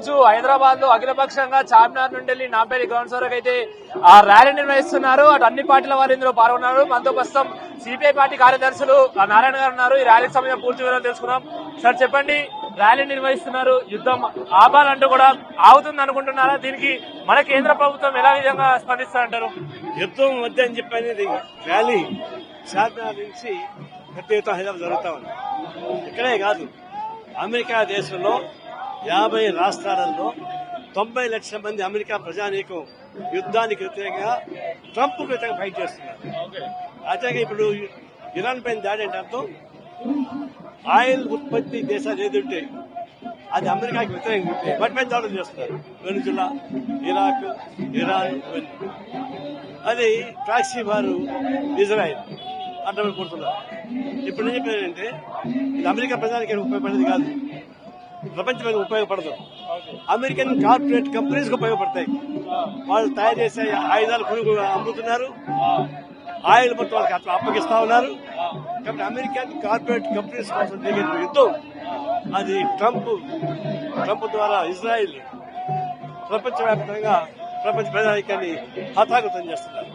రోజు హైదరాబాద్ లో అఖిలపక్షంగా చార్మినార్ నుండి వెళ్లి నాంపల్లి గ్రౌండ్స్ వరకు అయితే ఆ ర్యాలీ నిర్వహిస్తున్నారు. అటు అన్ని పార్టీల వారు ఇందులో పాల్గొన్నారు. మనతో ప్రస్తుతం సిపిఐ పార్టీ కార్యదర్శులు నారాయణ గారు ఉన్నారు. ఈ ర్యాలీకి సంబంధించిన పూర్తి వివరాలు తెలుసుకుందాం. సార్ చెప్పండి, ర్యాలీ నిర్వహిస్తున్నారు, యుద్ధం ఆపాలంటూ కూడా ఆగుతుంది అనుకుంటున్నారా? దీనికి మన కేంద్ర ప్రభుత్వం ఎలా విధంగా స్పందిస్తారంటారు? యుద్ధం వద్దని చెప్పనేది ర్యాలీ చార్మినార్ నుంచి పెద్ద ఎత్తున హైదరాబాద్ జరుగుతా ఉంది. ఇక్కడే కాదు, అమెరికా దేశంలో 50 రాష్ట్రాలలో 90 లక్షల మంది అమెరికా ప్రజానీకం యుద్ధానికి వ్యతిరేకంగా ట్రంప్ వ్యతిరేకంగా ఫైట్ చేస్తున్నారు. అయితే ఇప్పుడు ఇరాన్ పైన దాడి అంటే అర్థం ఆయిల్ ఉత్పత్తి దేశాలు ఏదంటే అది అమెరికాకి వ్యతిరేకంగా ఉంటే వాటి పైన దాడులు చేస్తున్నారు. వెనుజులా, ఇరాక్, ఇరాన్, అది ప్రాక్సీ వారు ఇజ్రాయెల్ అడ్డం కొడుతున్నారు. ఇప్పుడు నేను చెప్పేది ఏంటంటే ఇది అమెరికా ప్రజానికి ఉపయోగపడేది కాదు, ప్రపంచంలో ఉపయోగపడదు. అమెరికన్ కార్పొరేట్ కంపెనీస్ కు ఉపయోగపడతాయి. వాళ్ళు తయారు చేసే ఆయుధాలు కొనుగో అమ్ముతున్నారు, ఆయిల్ మొత్తం వాళ్ళకి అట్లా అప్పగిస్తా ఉన్నారు. కాబట్టి అమెరికన్ కార్పొరేట్ కంపెనీస్ కోసం జరిగే యుద్ధం అది ట్రంప్ ద్వారా ఇజ్రాయిల్ ప్రపంచవ్యాప్తంగా ప్రపంచ ప్రజానికాన్ని హతాగతం చేస్తున్నారు.